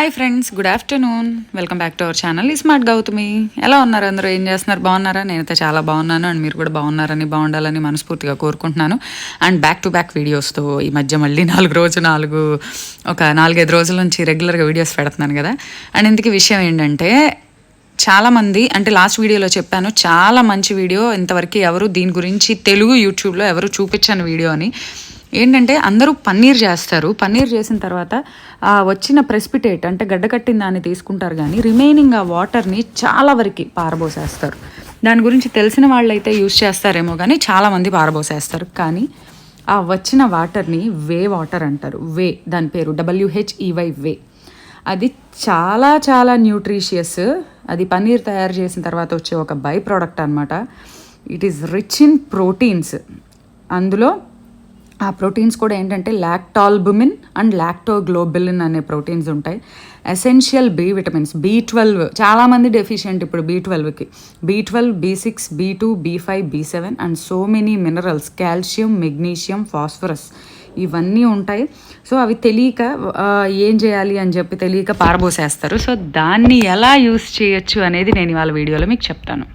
Hi friends, good afternoon. Welcome back to our channel smart Gautami. ఎలా ఉన్నారు అందరూ? ఏం చేస్తున్నారు? బాగున్నారా? నేనైతే చాలా బాగున్నాను అండ్ మీరు కూడా బాగున్నారని, బాగుండాలని మనస్ఫూర్తిగా కోరుకుంటున్నాను. అండ్ బ్యాక్ టు బ్యాక్ వీడియోస్తో ఈ మధ్య మళ్ళీ 4-5 రోజుల నుంచి రెగ్యులర్గా వీడియోస్ పెడుతున్నాను కదా. అండ్ ఇందుకు విషయం ఏంటంటే, చాలామంది అంటే లాస్ట్ వీడియోలో చెప్పాను, చాలా మంచి వీడియో, ఇంతవరకు ఎవరు దీని గురించి తెలుగు యూట్యూబ్లో ఎవరు చూపించని వీడియో అని. ఏంటంటే అందరూ పన్నీర్ చేస్తారు. పన్నీర్ చేసిన తర్వాత వచ్చిన ప్రెసిపిటేట్ అంటే గడ్డకట్టిన దాన్ని తీసుకుంటారు, కానీ రిమైనింగ్ ఆ వాటర్ని చాలా వరకు పారబోసేస్తారు. దాని గురించి తెలిసిన వాళ్ళైతే యూస్ చేస్తారేమో, కానీ చాలామంది పారబోసేస్తారు. కానీ ఆ వచ్చిన వాటర్ని వే వాటర్ అంటారు. వే, దాని పేరు WHEY వే. అది చాలా చాలా న్యూట్రిషియస్. అది పన్నీర్ తయారు చేసిన తర్వాత వచ్చే ఒక బై ప్రోడక్ట్ అనమాట. It is rich in proteins. అందులో ఆ ప్రోటీన్స్ కూడా ఏంటంటే లాక్టాల్బుమిన్ అండ్ లాక్టోగ్లోబులిన్ అనే ప్రోటీన్స్ ఉంటాయి. ఎసెన్షియల్ బి విటమిన్స్, B12 చాలామంది డెఫిషియెంట్ ఇప్పుడు B12కి. B12, B6, B2, B5, B7 and so many minerals, calcium, magnesium, phosphorus ఇవన్నీ ఉంటాయి. సో అవి తెలియక ఏం చేయాలి అని చెప్పి తెలియక పారబోసేస్తారు. సో దాన్ని ఎలా యూస్ చేయొచ్చు అనేది నేను ఇవాళ వీడియోలో మీకు చెప్తాను.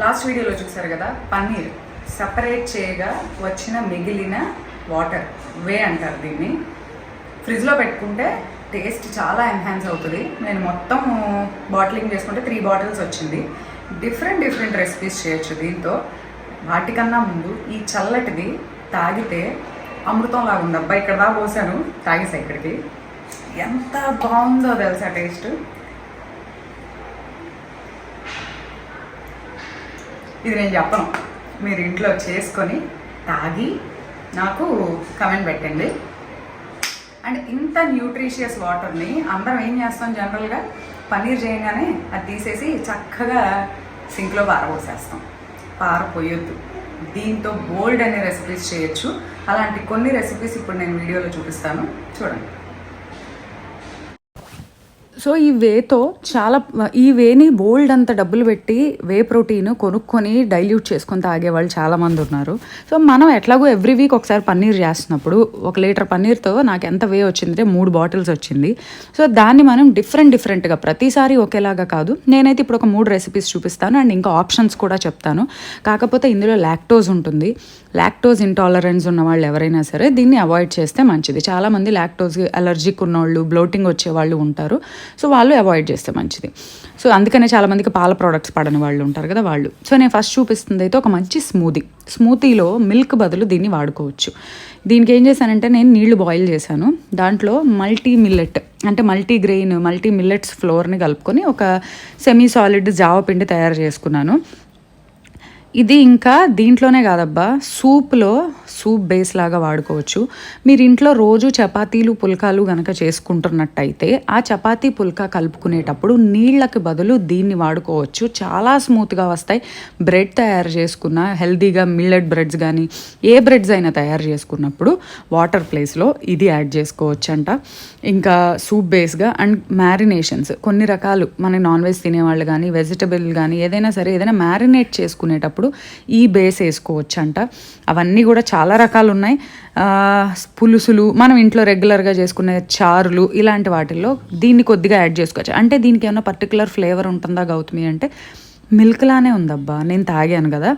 లాస్ట్ వీడియోలో చూసారు కదా, పన్నీర్ సపరేట్ చేయగా వచ్చిన మిగిలిన వాటర్, వే అంటారు దీన్ని. ఫ్రిడ్జ్లో పెట్టుకుంటే టేస్ట్ చాలా ఎన్హాన్స్ అవుతుంది. నేను మొత్తం బాటిలింగ్ చేసుకుంటే 3 బాటిల్స్ వచ్చింది. డిఫరెంట్ రెసిపీస్ చేయొచ్చు దీంతో. వాటికన్నా ముందు ఈ చల్లటిది తాగితే అమృతం లాగా ఉంది అబ్బా. ఇక్కడ దా పోసాను, తాగేసా ఇక్కడికి. ఎంత బాగుందో తెలుసా టేస్ట్. ఇది నేను చెప్పను, మీరు ఇంట్లో చేసుకొని తాగి నాకు కమెంట్ పెట్టండి. అండ్ ఇంత న్యూట్రిషియస్ వాటర్ని అందరం ఏం చేస్తాం, జనరల్గా పన్నీర్ చేయగానే అది తీసేసి చక్కగా సింక్లో పారబోసేస్తాం. పారపోయొద్దు. దీంతో బోల్డ్ అనే రెసిపీస్ చేయొచ్చు. అలాంటి కొన్ని రెసిపీస్ ఇప్పుడు నేను వీడియోలో చూపిస్తాను, చూడండి. సో ఈ వేతో ఈ వేని బోల్డ్ అంత డబ్బులు పెట్టి వే ప్రోటీన్ కొనుక్కొని డైల్యూట్ చేసుకొని తాగేవాళ్ళు చాలామంది ఉన్నారు. సో మనం ఎట్లాగో ఎవ్రీ వీక్ ఒకసారి పన్నీర్ చేస్తున్నప్పుడు 1 లీటర్ పన్నీర్తో నాకు ఎంత వే వచ్చిందంటే 3 బాటిల్స్ వచ్చింది. సో దాన్ని మనం డిఫరెంట్గా ప్రతిసారి ఒకేలాగా కాదు. నేనైతే ఇప్పుడు ఒక 3 రెసిపీస్ చూపిస్తాను అండ్ ఇంకా ఆప్షన్స్ కూడా చెప్తాను. కాకపోతే ఇందులో లాక్టోజ్ ఉంటుంది. లాక్టోజ్ ఇంటాలరెన్స్ ఉన్న వాళ్ళు ఎవరైనా సరే దీన్ని అవాయిడ్ చేస్తే మంచిది. చాలామంది లాక్టోజ్ అలర్జిక్ ఉన్నవాళ్ళు, బ్లోటింగ్ వచ్చేవాళ్ళు ఉంటారు. సో వాళ్ళు అవాయిడ్ చేస్తే మంచిది. సో అందుకనే చాలామందికి పాల ప్రోడక్ట్స్ పడని వాళ్ళు ఉంటారు కదా వాళ్ళు. సో నేను ఫస్ట్ చూపిస్తుంది అయితే ఒక మంచి స్మూతీలో మిల్క్ బదులు దీన్ని వాడుకోవచ్చు. దీనికి ఏం చేశానంటే, నేను నీళ్లు బాయిల్ చేశాను. దాంట్లో మల్టీ మిల్లెట్స్ ఫ్లోర్ని కలుపుకొని ఒక సెమీ సాలిడ్ జావ పిండి తయారు చేసుకున్నాను. ఇది ఇంకా దీంట్లోనే కాదబ్బా, సూప్ బేస్ లాగా వాడుకోవచ్చు. మీరు ఇంట్లో రోజు చపాతీలు పుల్కాలు కనుక చేసుకుంటున్నట్టయితే ఆ చపాతీ పుల్కా కలుపుకునేటప్పుడు నీళ్ళకి బదులు దీన్ని వాడుకోవచ్చు. చాలా స్మూత్గా వస్తాయి. బ్రెడ్ తయారు చేసుకున్న హెల్తీగా మిల్లెట్ బ్రెడ్స్ కానీ ఏ బ్రెడ్స్ అయినా తయారు చేసుకున్నప్పుడు వాటర్ ప్లేస్లో ఇది యాడ్ చేసుకోవచ్చు అంట. ఇంకా సూప్ బేస్గా అండ్ మ్యారినేషన్స్ కొన్ని రకాలు, మన నాన్ వెజ్ తినేవాళ్ళు కానీ వెజిటబుల్ కానీ ఏదైనా సరే ఏదైనా మ్యారినేట్ చేసుకునేటప్పుడు ఈ బేస్ వేసుకోవచ్చు అంట. అవన్నీ కూడా చాలా రకాలు ఉన్నాయి. పులుసులు, మనం ఇంట్లో రెగ్యులర్గా చేసుకునే చారులు, ఇలాంటి వాటిల్లో దీన్ని కొద్దిగా యాడ్ చేసుకోవచ్చు. అంటే దీనికి ఏమైనా పర్టికులర్ ఫ్లేవర్ ఉంటుందా గౌతమి అంటే, మిల్క్ లానే ఉందబ్బా. నేను తాగాను కదా,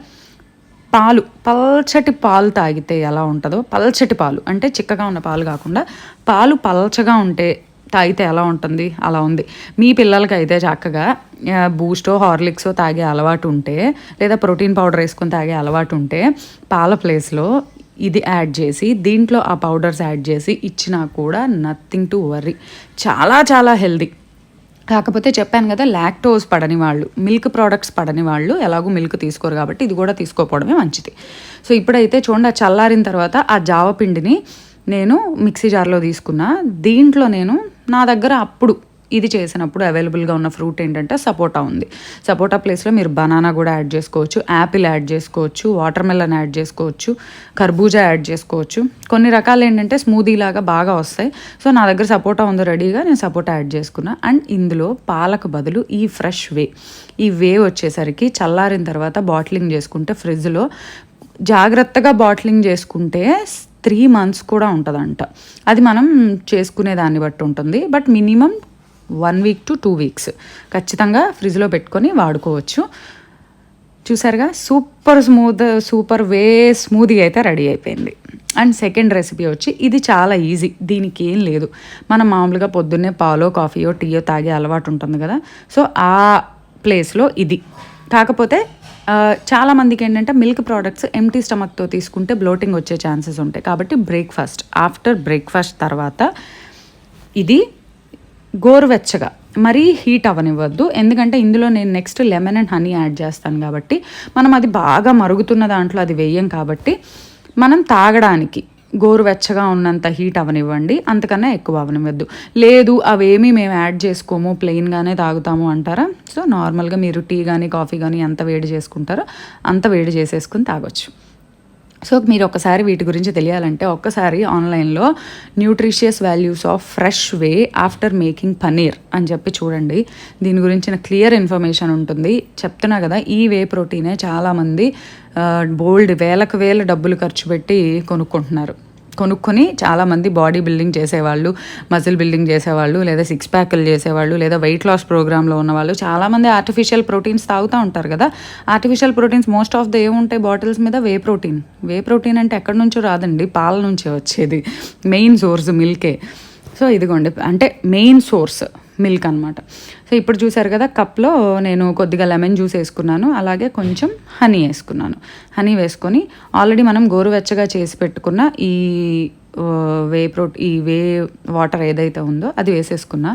పల్చటి పాలు తాగితే ఎలా ఉంటుందో, పల్చటి పాలు అంటే చిక్కగా ఉన్న పాలు కాకుండా పాలు పల్చగా ఉంటే తాగితే ఎలా ఉంటుంది అలా ఉంది. మీ పిల్లలకి అయితే చక్కగా బూస్టో హార్లిక్సో తాగే అలవాటు ఉంటే, లేదా ప్రోటీన్ పౌడర్ వేసుకొని తాగే అలవాటు ఉంటే, పాల ప్లేస్లో ఇది యాడ్ చేసి దీంట్లో ఆ పౌడర్స్ యాడ్ చేసి ఇచ్చినా కూడా నథింగ్ టు వర్రీ. చాలా చాలా హెల్దీ. కాకపోతే చెప్పాను కదా, లాక్టోజ్ పడని వాళ్ళు, మిల్క్ ప్రోడక్ట్స్ పడని వాళ్ళు ఎలాగో మిల్క్ తీసుకోరు కాబట్టి ఇది కూడా తీసుకోకపోవడమే మంచిది. సో ఇప్పుడైతే చూడండి, చల్లారిన తర్వాత ఆ జావపిండిని నేను మిక్సీ జార్లో తీసుకున్నా. దీంట్లో నేను నా దగ్గర అప్పుడు ఇది చేసినప్పుడు అవైలబుల్గా ఉన్న ఫ్రూట్ ఏంటంటే సపోటా ఉంది. సపోటా ప్లేస్లో మీరు బనానా కూడా యాడ్ చేసుకోవచ్చు, యాపిల్ యాడ్ చేసుకోవచ్చు, వాటర్ మెలన్ యాడ్ చేసుకోవచ్చు, కర్బూజా యాడ్ చేసుకోవచ్చు. కొన్ని రకాలు ఏంటంటే స్మూదీ లాగా బాగా వస్తాయి. సో నా దగ్గర సపోటా ఉంది రెడీగా, నేను సపోటా యాడ్ చేసుకున్నా. అండ్ ఇందులో పాలకు బదులు ఈ ఫ్రెష్ ఈ వే వచ్చేసరికి చల్లారిన తర్వాత బాటిలింగ్ చేసుకుంటే ఫ్రిడ్జ్లో జాగ్రత్తగా బాటిలింగ్ చేసుకుంటే 3 months కూడా ఉంటుందంట. అది మనం చేసుకునే దాన్ని బట్టి ఉంటుంది. But minimum 1 week to 2 weeks ఖచ్చితంగా ఫ్రిడ్జ్లో పెట్టుకొని వాడుకోవచ్చు. చూసారుగా, సూపర్ స్మూదీ అయితే రెడీ అయిపోయింది. అండ్ సెకండ్ రెసిపీ వచ్చి ఇది చాలా ఈజీ, దీనికి ఏం లేదు. మనం మామూలుగా పొద్దున్నే పాలో కాఫీయో టీయో తాగే అలవాటు ఉంటుంది కదా, సో ఆ ప్లేస్లో ఇది. కాకపోతే చాలామందికి ఏంటంటే మిల్క్ ప్రోడక్ట్స్ ఎంటీ స్టమక్తో తీసుకుంటే బ్లోటింగ్ వచ్చే ఛాన్సెస్ ఉంటాయి. కాబట్టి ఆఫ్టర్ బ్రేక్ఫాస్ట్ తర్వాత ఇది గోరువెచ్చగా, మరీ హీట్ అవ్వనివ్వద్దు. ఎందుకంటే ఇందులో నేను next lemon and honey add చేస్తాను కాబట్టి మనం అది బాగా మరుగుతున్న దాంట్లో అది వేయం కాబట్టి మనం తాగడానికి గోరువెచ్చగా ఉన్నంత హీట్ అవనివ్వండి, అంతకన్నా ఎక్కువ అవనివ్వద్దు. లేదు అవేమీ మేము యాడ్ చేసుకోము, ప్లెయిన్గానే తాగుతాము అంటారా, సో నార్మల్గా మీరు టీ కానీ కాఫీ కానీ ఎంత వేడి చేసుకుంటారో అంత వేడి చేసేసుకుని తాగొచ్చు. సో మీరు ఒకసారి వీటి గురించి తెలియాలంటే ఒక్కసారి ఆన్లైన్లో nutritious values of fresh way after making paneer అని చెప్పి చూడండి. దీని గురించిన క్లియర్ ఇన్ఫర్మేషన్ ఉంటుంది. చెప్తున్నా కదా, ఈ వే ప్రోటీనే చాలామంది వేల డబ్బులు ఖర్చు పెట్టి కొనుక్కొని చాలామంది బాడీ బిల్డింగ్ చేసేవాళ్ళు, మజిల్ బిల్డింగ్ చేసేవాళ్ళు, లేదా 6 ప్యాక్లు చేసేవాళ్ళు, లేదా వెయిట్ లాస్ ప్రోగ్రాంలో ఉన్నవాళ్ళు చాలామంది ఆర్టిఫిషియల్ ప్రోటీన్స్ తాగుతూ ఉంటారు కదా. Artificial proteins most of the ఏముంటాయి బాటిల్స్ మీద, వే ప్రోటీన్ అంటే ఎక్కడి నుంచో రాదండి, పాల నుంచే వచ్చేది. Main source మిల్కే. సో ఇదిగోండి, అంటే మెయిన్ సోర్స్ మిల్క్ అనమాట. సో ఇప్పుడు చూసారు కదా, కప్లో నేను కొద్దిగా లెమన్ జ్యూస్ వేసుకున్నాను, అలాగే కొంచెం హనీ వేసుకున్నాను. హనీ వేసుకొని ఆల్రెడీ మనం గోరువెచ్చగా చేసి పెట్టుకున్న ఈ వే వాటర్ ఏదైతే ఉందో అది వేసేసుకున్నా.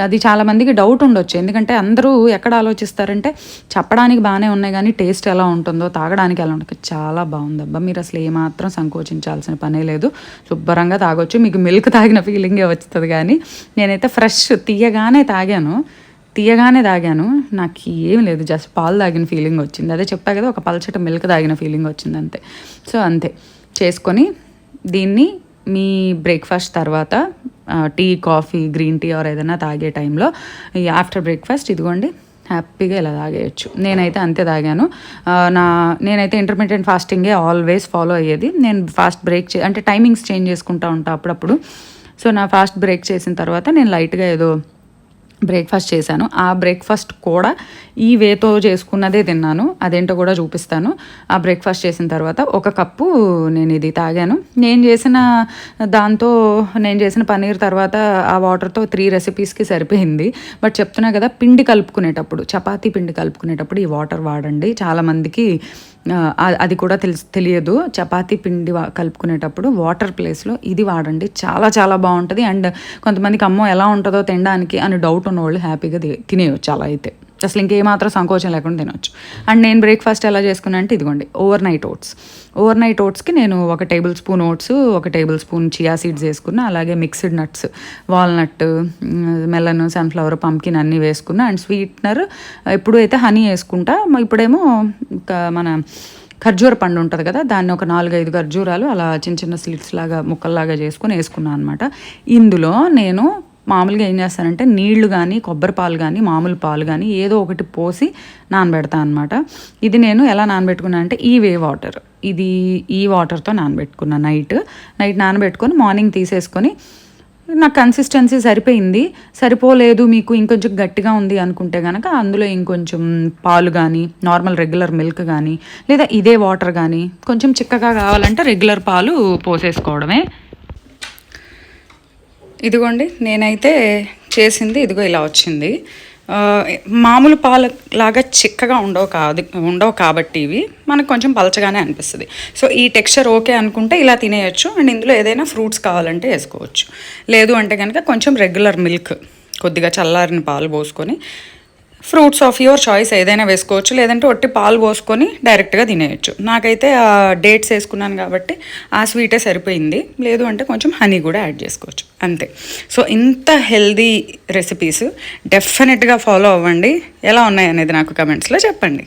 అది చాలామందికి డౌట్ ఉండొచ్చు, ఎందుకంటే అందరూ ఎక్కడ ఆలోచిస్తారంటే చెప్పడానికి బాగానే ఉన్నాయి కానీ టేస్ట్ ఎలా ఉంటుందో, తాగడానికి ఎలా ఉంటుంది. చాలా బాగుందబ్బా, మీరు అసలు ఏమాత్రం సంకోచించాల్సిన పనే లేదు, శుభ్రంగా తాగొచ్చు. మీకు మిల్క్ తాగిన ఫీలింగే వస్తుంది. కానీ నేనైతే ఫ్రెష్ తీయగానే తాగాను, నాకు ఏం లేదు, జస్ట్ పాలు తాగిన ఫీలింగ్ వచ్చింది. అదే చెప్పా కదా, ఒక పల్చటి మిల్క్ తాగిన ఫీలింగ్ వచ్చింది అంతే. సో అంతే చేసుకొని దీన్ని మీ బ్రేక్ఫాస్ట్ తర్వాత tea coffee green tea or ఏదైనా తాగే టైంలో ఆఫ్టర్ బ్రేక్ఫాస్ట్ ఇదిగోండి హ్యాపీగా ఇలా తాగేయచ్చు. నేనైతే అంతే తాగాను. నేనైతే ఇంటర్మీడియట్ ఫాస్టింగే ఆల్వేస్ ఫాలో అయ్యేది. నేను ఫాస్ట్ బ్రేక్ అంటే టైమింగ్స్ చేంజ్ చేసుకుంటూ ఉంటాను అప్పుడప్పుడు. సో నా ఫాస్ట్ బ్రేక్ చేసిన తర్వాత నేను లైట్గా ఏదో బ్రేక్ఫాస్ట్ చేశాను. ఆ బ్రేక్ఫాస్ట్ కూడా ఈ వేతో చేసుకున్నదే తిన్నాను, అదేంటో కూడా చూపిస్తాను. ఆ బ్రేక్ఫాస్ట్ చేసిన తర్వాత 1 కప్పు నేను ఇది తాగాను. నేను చేసిన పనీర్ తర్వాత ఆ వాటర్తో 3 రెసిపీస్కి సరిపోయింది. బట్ చెప్తున్నా కదా, చపాతీ పిండి కలుపుకునేటప్పుడు ఈ వాటర్ వాడండి. చాలామందికి అది కూడా తెలియదు. చపాతీ పిండి కలుపుకునేటప్పుడు వాటర్ ప్లేస్లో ఇది వాడండి, చాలా చాలా బాగుంటుంది. అండ్ కొంతమందికి అమ్మో ఎలా ఉంటుందో తినడానికి అని డౌట్ ఉన్నవాళ్ళు హ్యాపీగా తినేయచ్చు. అలా అయితే అసలు ఇంకేమాత్రం సంకోచం లేకుండా తినవచ్చు. అండ్ నేను బ్రేక్ఫాస్ట్ ఎలా చేసుకున్నా అంటే ఇదిగోండి, ఓవర్ నైట్ ఓట్స్కి నేను 1 tablespoon oats, 1 tablespoon chia seeds వేసుకున్నా. అలాగే mixed nuts, walnut, melon, sunflower, pumpkin అన్నీ వేసుకున్నా. అండ్ స్వీట్నర్ ఎప్పుడు అయితే హనీ వేసుకుంటా. ఇప్పుడేమో మన ఖర్జూర పండు ఉంటుంది కదా, దాన్ని ఒక 4-5 ఖర్జూరాలు అలా చిన్న చిన్న స్లిట్స్ లాగా ముక్కల్లాగా చేసుకుని వేసుకున్నాను అనమాట. ఇందులో నేను మామూలుగా ఏం చేస్తానంటే నీళ్లు కానీ కొబ్బరి పాలు కానీ మామూలు పాలు కానీ ఏదో ఒకటి పోసి నానబెడతాను అనమాట. ఇది నేను ఎలా నానబెట్టుకున్నా అంటే ఈ వాటర్తో నానబెట్టుకున్నా. నైట్ నానబెట్టుకొని మార్నింగ్ తీసేసుకొని, నాకు కన్సిస్టెన్సీ సరిపోలేదు, మీకు ఇంకొంచెం గట్టిగా ఉంది అనుకుంటే కనుక అందులో ఇంకొంచెం పాలు కానీ నార్మల్ రెగ్యులర్ మిల్క్ కానీ లేదా ఇదే వాటర్ కానీ, కొంచెం చిక్కగా కావాలంటే రెగ్యులర్ పాలు పోసేసుకోవడమే. ఇదిగోండి, నేనైతే చేసింది ఇదిగో ఇలా వచ్చింది. మామూలు పాలు లాగా చిక్కగా ఉండవు కాబట్టి ఇవి మనకు కొంచెం పలచగానే అనిపిస్తుంది. సో ఈ టెక్స్చర్ ఓకే అనుకుంటే ఇలా తినేయచ్చు. అండ్ ఇందులో ఏదైనా ఫ్రూట్స్ కావాలంటే వేసుకోవచ్చు. లేదు అంటే కనుక కొంచెం రెగ్యులర్ మిల్క్, కొద్దిగా చల్లారిన పాలు పోసుకొని ఫ్రూట్స్ ఆఫ్ యువర్ చాయిస్ ఏదైనా వేసుకోవచ్చు, లేదంటే ఒట్టి పాలు పోసుకొని డైరెక్ట్గా తినేయచ్చు. నాకైతే ఆ డేట్స్ వేసుకున్నాను కాబట్టి ఆ స్వీటే సరిపోయింది. లేదు అంటే కొంచెం హనీ కూడా యాడ్ చేసుకోవచ్చు, అంతే. సో ఇంత హెల్దీ రెసిపీస్ డెఫినెట్గా ఫాలో అవ్వండి. ఎలా ఉన్నాయి అనేది నాకు కమెంట్స్లో చెప్పండి.